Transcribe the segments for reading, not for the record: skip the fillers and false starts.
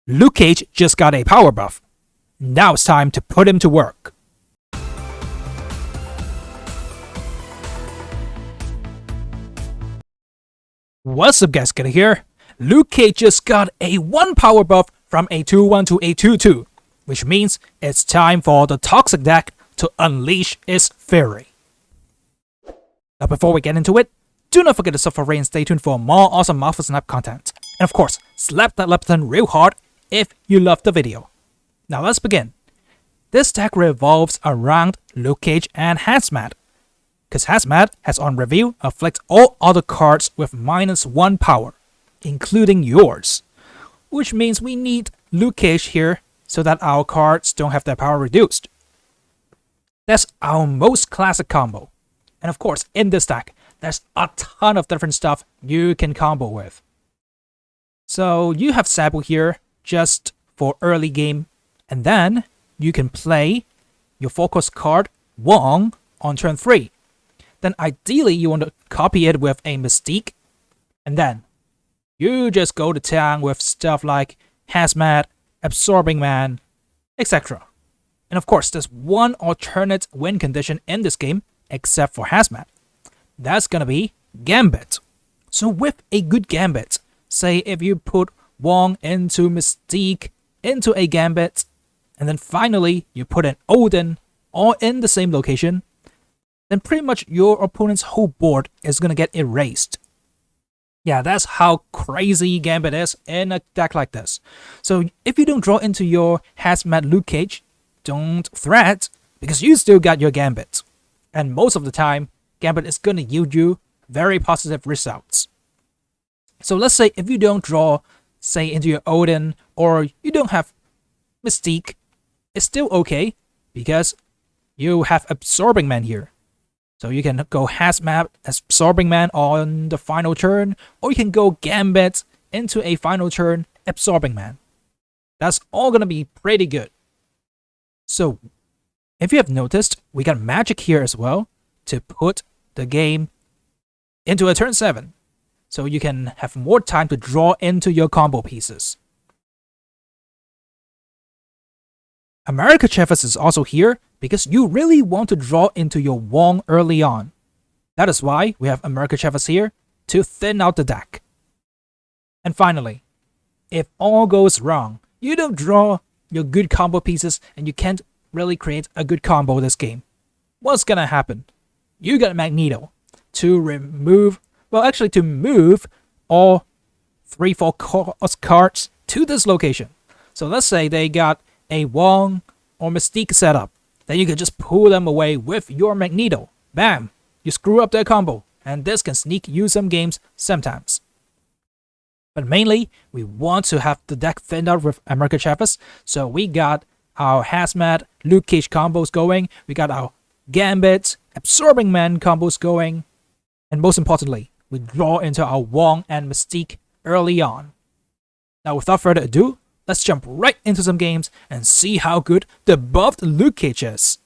Luke Cage just got a power buff. Now it's time to put him to work. What's up guys, Get here. Luke Cage just got a 1 power buff from a 2-1 to a 2-2, which means it's time for the Toixc deck to unleash its fury. Now before we get into it, do not forget to sub for Ray and stay tuned for more awesome Marvel Snap content. And of course, slap that like button real hard if you loved the video. Now let's begin. This deck revolves around Luke Cage and Hazmat, because Hazmat has on review afflict all other cards with -1 power, including yours, which means we need Luke Cage here so that our cards don't have their power reduced. That's our most classic combo, and of course in this deck there's a ton of different stuff you can combo with. So you have Sabu here just for early game, and then you can play your focus card Wong on turn 3. Then ideally you want to copy it with a Mystique, and then you just go to town with stuff like Hazmat, Absorbing Man, etc. And of course there's one alternate win condition in this game except for Hazmat. That's gonna be Gambit. So with a good Gambit, say if you put Wong into Mystique into a Gambit, and then finally you put an Odin all in the same location, then pretty much your opponent's whole board is gonna get erased. Yeah, that's how crazy Gambit is in a deck like this. So if you don't draw into your Hazmat Luke Cage, don't fret, because you still got your Gambit. And most of the time, Gambit is gonna yield you very positive results. So let's say if you don't draw, say, into your Odin, or you don't have Mystique, it's still okay, because you have Absorbing Man here. So you can go Hazmat, Absorbing Man on the final turn, or you can go Gambit into a final turn, Absorbing Man. That's all gonna be pretty good. So, if you have noticed, we got magic here as well to put the game into a turn 7. So you can have more time to draw into your combo pieces. America Chefs is also here because you really want to draw into your Wong early on. That is why we have America Chefs here to thin out the deck. And finally, if all goes wrong, you don't draw your good combo pieces and you can't really create a good combo this game, what's gonna happen? You got Magneto to to move all 3-4 cards to this location. So let's say they got a Wong or Mystique setup, then you can just pull them away with your Magneto. Bam! You screw up their combo, and this can sneak you some games sometimes. But mainly, we want to have the deck thinned out with America Chavez, so we got our Hazmat Luke Cage combos going, we got our Gambit, Absorbing Man combos going, and most importantly, we draw into our Wong and Mystique early on. Now without further ado, let's jump right into some games and see how good the buffed Luke Cage is.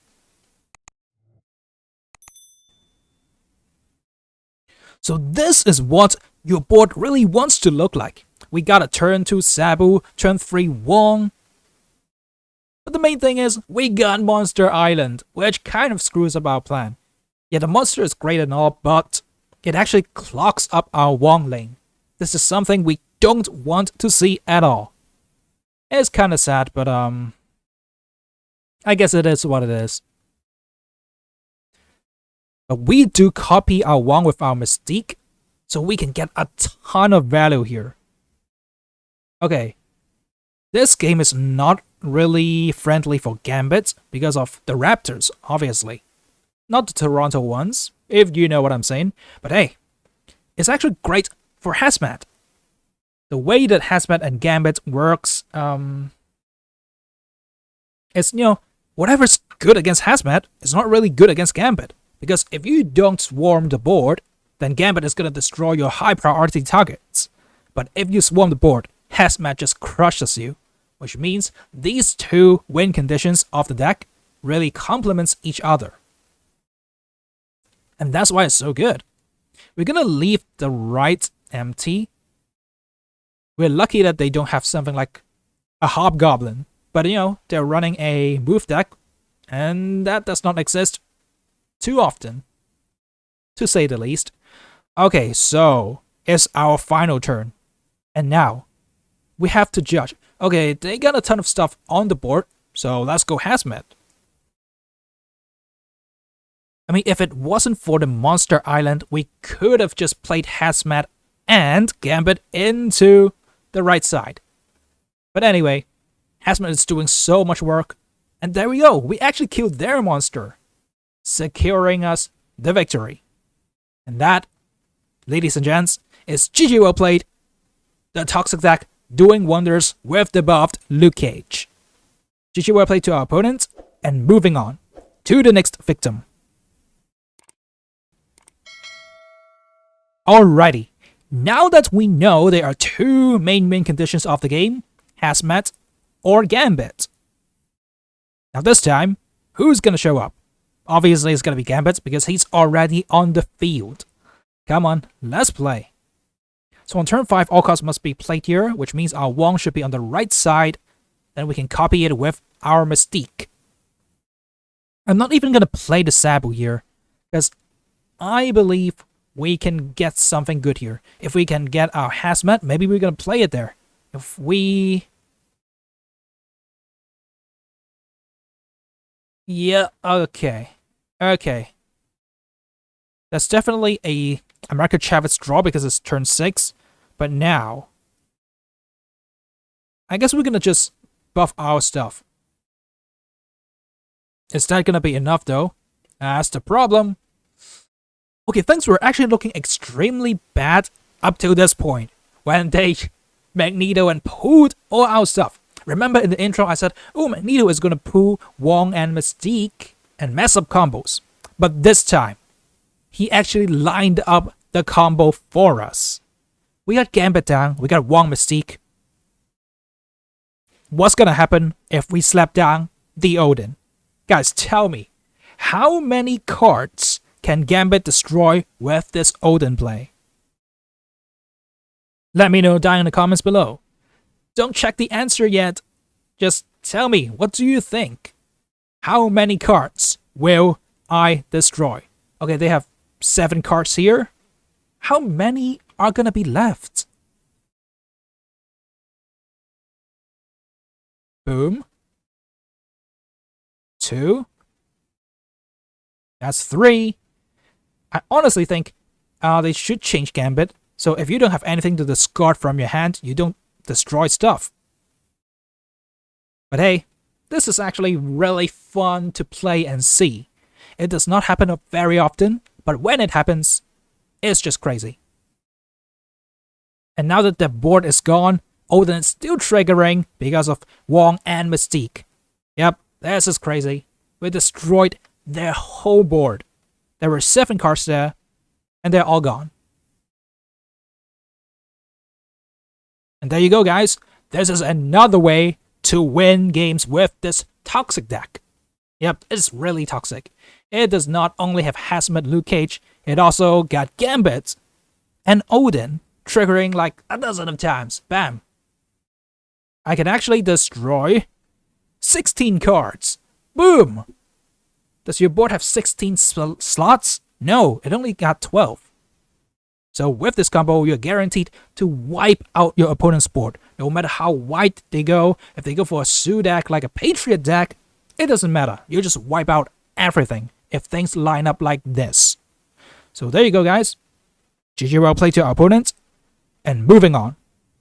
So this is what your board really wants to look like. We got a turn 2 Sabu, turn 3 Wong. But the main thing is, we got Monster Island, which kind of screws up our plan. Yeah, the monster is great and all, but it actually clogs up our Wong lane. This is something we don't want to see at all. It's kinda sad, but I guess it is what it is. But we do copy our Wong with our Mystique, so we can get a ton of value here. Okay, this game is not really friendly for Gambit because of the Raptors, obviously. Not the Toronto ones, if you know what I'm saying. But hey, it's actually great for Hazmat. The way that Hazmat and Gambit works, it's, whatever's good against Hazmat is not really good against Gambit. Because if you don't swarm the board, then Gambit is gonna destroy your high priority targets. But if you swarm the board, Hazmat just crushes you. Which means these two win conditions of the deck really complements each other. And that's why it's so good. We're gonna leave the right empty. We're lucky that they don't have something like a Hobgoblin. But you know, they're running a move deck, and that does not exist too often, to say the least. Okay, so it's our final turn. And now, we have to judge. Okay, they got a ton of stuff on the board, so let's go Hazmat. I mean, if it wasn't for the Monster Island, we could have just played Hazmat and Gambit into the right side. But anyway, Hazmat is doing so much work. And there we go, we actually killed their monster, securing us the victory. And that, ladies and gents, is GG well played. The Toixc Deck doing wonders with the buffed Luke Cage. GG well played to our opponent, and moving on to the next victim. Alrighty, now that we know there are two main win conditions of the game, Hazmat or Gambit. Now this time, who's gonna show up? Obviously it's gonna be Gambit because he's already on the field. Come on, let's play. So on turn 5, all cards must be played here, which means our Wong should be on the right side. Then we can copy it with our Mystique. I'm not even gonna play the Sabu here, because I believe we can get something good here. If we can get our Hazmat, maybe we're gonna play it there. If we... Yeah, okay. Okay. That's definitely a America Chavez draw because it's turn 6. But now, I guess we're gonna just buff our stuff. Is that gonna be enough though? That's the problem. Okay, things were actually looking extremely bad up to this point, when they Magneto and pulled all our stuff. Remember in the intro I said, oh, Magneto is gonna pull Wong and Mystique and mess up combos. But this time, he actually lined up the combo for us. We got Gambit down, we got Wong Mystique. What's gonna happen if we slap down the Odin? Guys, tell me, how many cards can Gambit destroy with this Odin play? Let me know down in the comments below. Don't check the answer yet. Just tell me, what do you think? How many cards will I destroy? Okay, they have 7 cards here. How many are gonna be left? Boom. 2. That's 3. I honestly think they should change Gambit. So if you don't have anything to discard from your hand, you don't destroy stuff. But hey, this is actually really fun to play and see. It does not happen very often, but when it happens, it's just crazy. And now that the board is gone, Odin is still triggering because of Wong and Mystique. Yep, this is crazy. We destroyed their whole board. There were 7 cards there, and they're all gone. And there you go, guys. This is another way to win games with this Toixc deck. Yep, it's really toxic. It does not only have Hazmat Luke Cage, it also got Gambit and Odin triggering like a dozen of times. Bam. I can actually destroy 16 cards. Boom. Does your board have 16 slots? No, it only got 12. So with this combo, you're guaranteed to wipe out your opponent's board. No matter how wide they go, if they go for a Sue deck like a Patriot deck, it doesn't matter. You just wipe out everything if things line up like this. So there you go, guys. GG well played to our opponent. And moving on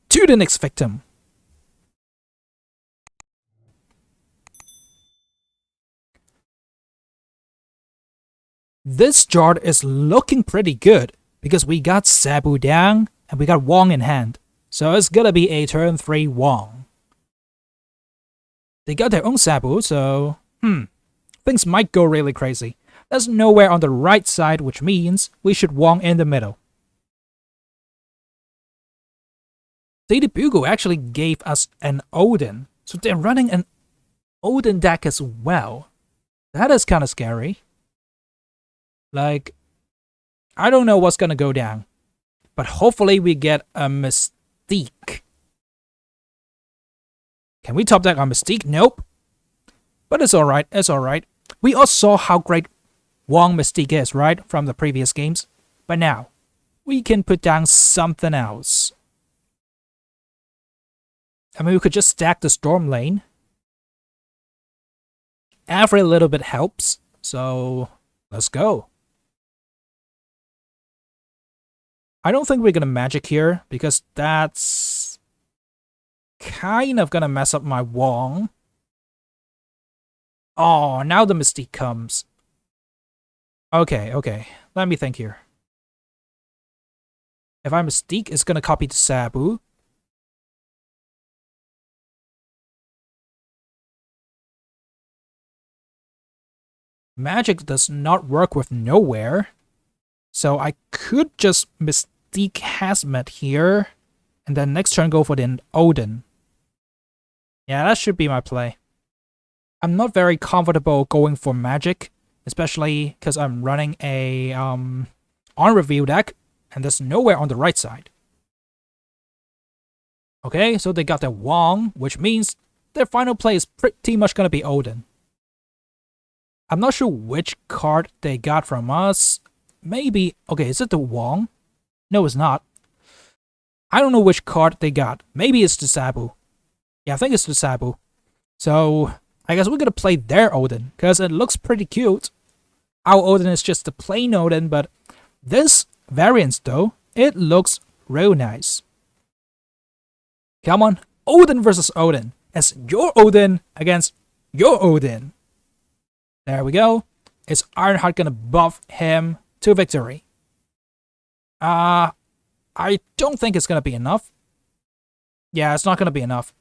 to the next victim. This chart is looking pretty good because we got Sabu down and we got Wong in hand. So it's gonna be a turn 3 Wong. They got their own Sabu, so things might go really crazy. There's nowhere on the right side, which means we should Wong in the middle. Lady Bugle actually gave us an Odin, so they're running an Odin deck as well. That is kind of scary. Like, I don't know what's gonna go down, but hopefully we get a Mystique. Can we top deck our Mystique? Nope. But it's alright, it's alright. We all saw how great Wong Mystique is, right? From the previous games. But now, we can put down something else. I mean, we could just stack the Storm Lane. Every little bit helps. So, let's go. I don't think we're gonna magic here, because that's kind of gonna mess up my Wong. Oh, now the Mystique comes. Okay, let me think here. If I Mystique, it's gonna copy to Sabu. Magic does not work with nowhere. So I could just Mystique Hazmat here, and then next turn go for the Odin. Yeah, that should be my play. I'm not very comfortable going for magic, especially because I'm running a on reveal deck, and there's nowhere on the right side. Okay, so they got their Wong, which means their final play is pretty much gonna be Odin. I'm not sure which card they got from us. Maybe, okay, is it the Wong? No, it's not. I don't know which card they got. Maybe it's the Sabu. Yeah, I think it's the Sabu. So, I guess we're gonna play their Odin, because it looks pretty cute. Our Odin is just the plain Odin, but this variant though, it looks real nice. Come on, Odin versus Odin. It's your Odin against your Odin. There we go. Is Ironheart gonna buff him to victory? I don't think it's gonna be enough. Yeah, it's not gonna be enough.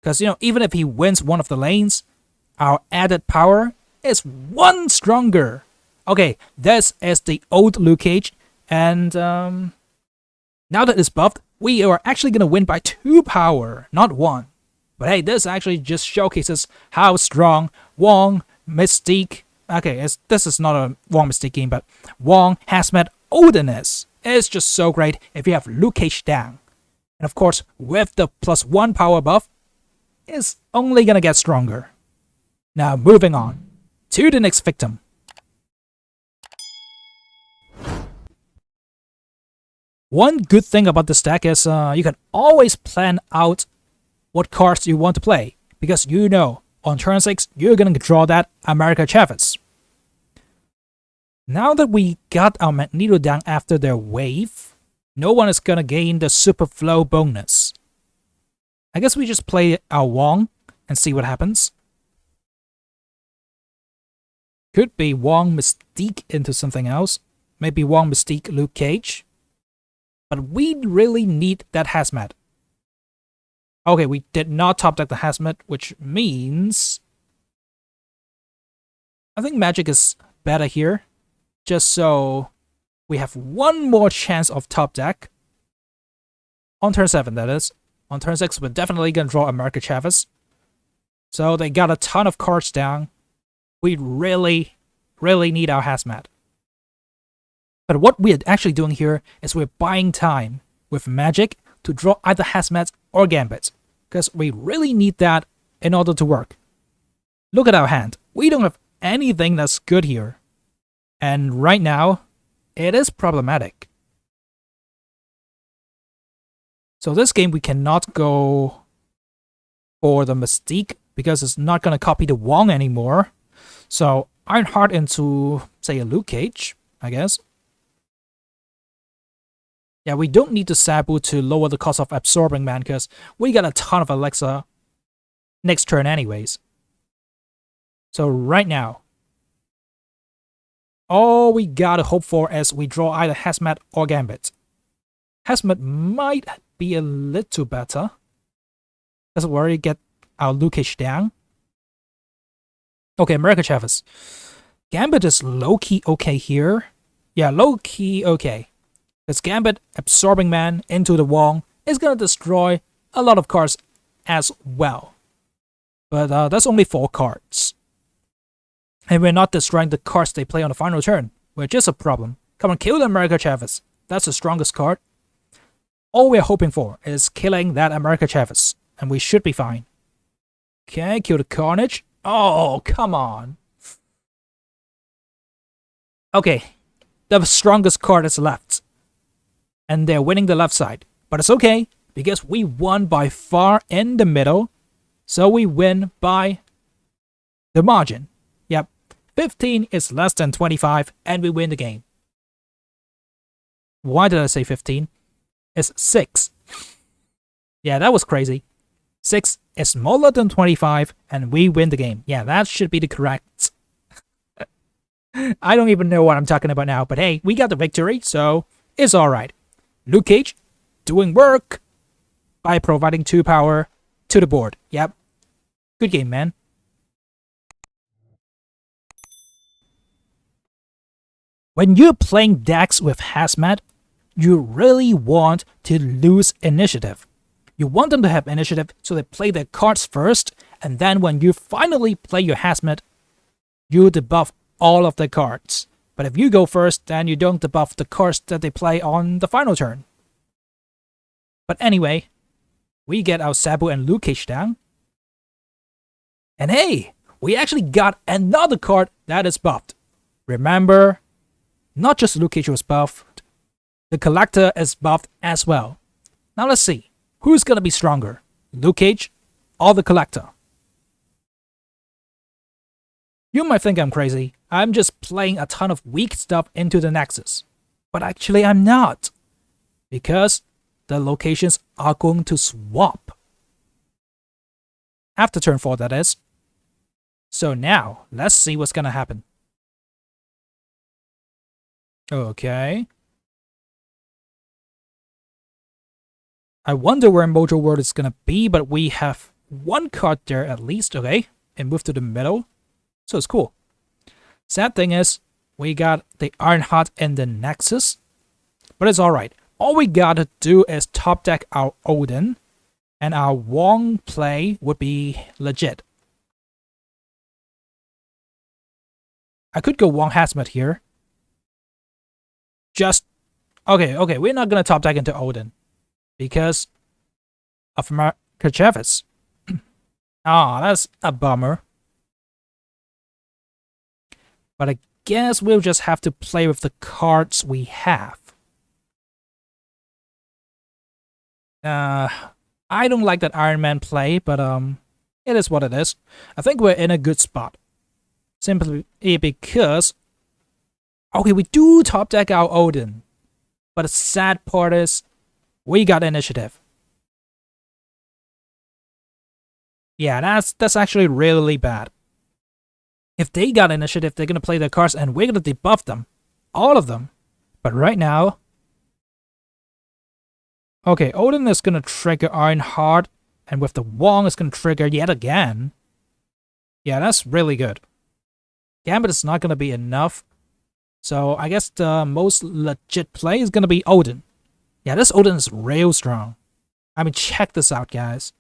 Because, you know, even if he wins one of the lanes, our added power is one stronger. Okay, this is the old Luke Cage, and now that it's buffed, we are actually gonna win by 2 power, not 1. But hey, this actually just showcases how strong Wong Mystique. Okay, this is not a Wong Mystique game, but Wong Hazmat Odin is. It's just so great if you have Luke Cage down. And of course, with the +1 power buff, it's only gonna get stronger. Now, moving on to the next victim. One good thing about this deck is you can always plan out what cards you want to play, because you know on turn 6 you're gonna draw that America Chavez. Now that we got our Magneto down after their wave, no one is gonna gain the super flow bonus. I guess we just play our Wong and see what happens. Could be Wong Mystique into something else. Maybe Wong Mystique Luke Cage. But we really need that Hazmat. Okay, we did not top deck the Hazmat, which means I think magic is better here. Just so we have one more chance of top deck. On turn 7, that is. On turn 6, we're definitely gonna draw America Chavez. So they got a ton of cards down. We really need our Hazmat. But what we're actually doing here is we're buying time with magic to draw either Hazmat or Gambit, because we really need that in order to work. Look at our hand. We don't have anything that's good here. And right now, it is problematic. So this game we cannot go for the Mystique, because it's not going to copy the Wong anymore. So Ironheart into, say, a Luke Cage, I guess. Yeah, we don't need the Sabu to lower the cost of Absorbing Man, because we got a ton of Alexa next turn anyways. So right now, all we gotta hope for is we draw either Hazmat or Gambit. Hazmat might be a little better. Doesn't worry, get our Luke Cage down. Okay, America Chavez. Gambit is low-key okay here. Yeah, low-key okay. Because Gambit Absorbing Man into the Wong is gonna destroy a lot of cards as well. But that's only 4 cards. And we're not destroying the cards they play on the final turn, which is a problem. Come on, kill the America Chavez. That's the strongest card. All we're hoping for is killing that America Chavez, and we should be fine. Okay, kill the Carnage. Oh, come on. Okay, the strongest card is left. And they're winning the left side. But it's okay, because we won by far in the middle. So we win by the margin. Yep, 15 is less than 25, and we win the game. Why did I say 15? It's 6. Yeah, that was crazy. 6 is smaller than 25, and we win the game. Yeah, that should be the correct. I don't even know what I'm talking about now, but hey, we got the victory, so it's alright. Luke Cage doing work by providing 2 power to the board. Yep. Good game, man. When you're playing decks with Hazmat, you really want to lose initiative. You want them to have initiative so they play their cards first, and then when you finally play your Hazmat, you debuff all of the cards. But if you go first, then you don't debuff the cards that they play on the final turn. But anyway, we get our Sabu and Luke Cage down. And hey, we actually got another card that is buffed. Remember, not just Luke Cage was buffed, the Collector is buffed as well. Now let's see, who's gonna be stronger, Luke Cage or the Collector? You might think I'm crazy. I'm just playing a ton of weak stuff into the Nexus. But actually I'm not. Because the locations are going to swap. After turn 4, that is. So now, let's see what's gonna happen. Okay. I wonder where Mojo World is gonna be, but we have 1 card there at least, okay? And move to the middle. So it's cool. Sad thing is, we got the Ironheart in the Nexus. But it's alright. All we gotta do is top deck our Odin. And our Wong play would be legit. I could go Wong Hazmat here. Okay, we're not gonna top deck into Odin. Because of Kerchevis. Ah, that's a bummer. But I guess we'll just have to play with the cards we have. I don't like that Iron Man play, but it is what it is. I think we're in a good spot. Simply because... Okay, we do top deck our Odin. But the sad part is, we got initiative. Yeah, that's actually really bad. If they got initiative, they're gonna play their cards and we're gonna debuff them. All of them. But right now... Okay, Odin is gonna trigger Ironheart, and with the Wong it's gonna trigger yet again. Yeah, that's really good. Gambit is not gonna be enough. So I guess the most legit play is gonna be Odin. Yeah, this Odin is real strong. I mean, check this out, guys.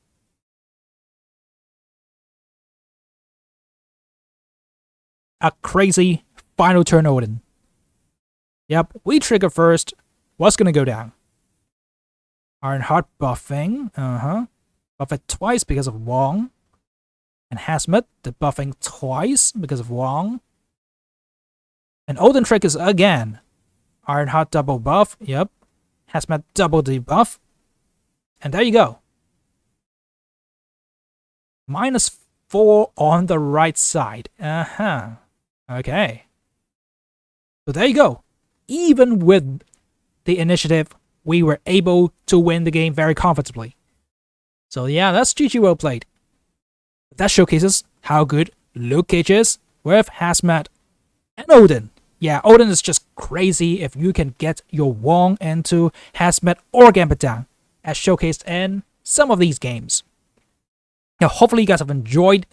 A crazy final turn Odin. Yep, we trigger first. What's gonna go down? Ironheart buffing. Buff it twice because of Wong. And Hazmat debuffing twice because of Wong. And Odin triggers again. Ironheart double buff. Yep. Hazmat double debuff. And there you go. -4 on the right side. Okay. So there you go. Even with the initiative, we were able to win the game very comfortably. So yeah, that's GG well played. That showcases how good Luke Cage is with Hazmat and Odin. Yeah, Odin is just crazy if you can get your Wong into Hazmat or Gambit down, as showcased in some of these games. Now, hopefully you guys have enjoyed.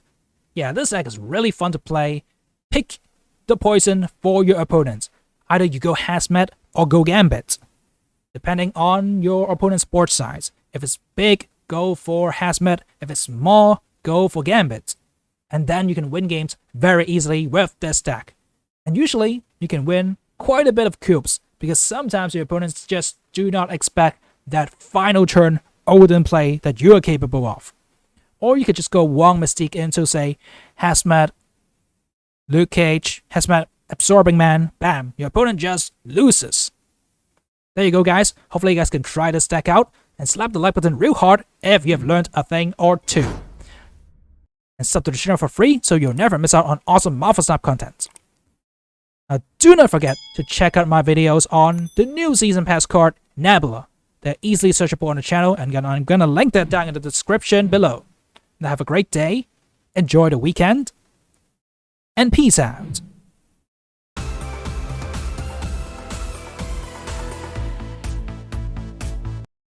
Yeah, this deck is really fun to play. Pick the poison for your opponents. Either you go Hazmat or go Gambit, depending on your opponent's board size. If it's big, go for Hazmat. If it's small, go for Gambit. And then you can win games very easily with this deck. And usually, you can win quite a bit of cubes, because sometimes your opponents just do not expect that final turn Odin play that you are capable of. Or you could just go one Mystique into, say, Hazmat Luke Cage, Hazmat Absorbing Man. Bam, your opponent just loses. There you go, guys. Hopefully you guys can try this deck out and slap the like button real hard if you have learned a thing or two. And sub to the channel for free so you'll never miss out on awesome Marvel Snap content. Now, do not forget to check out my videos on the new Season Pass card, NEBULA. They're easily searchable on the channel, and I'm gonna link that down in the description below. Now have a great day, enjoy the weekend, and peace out.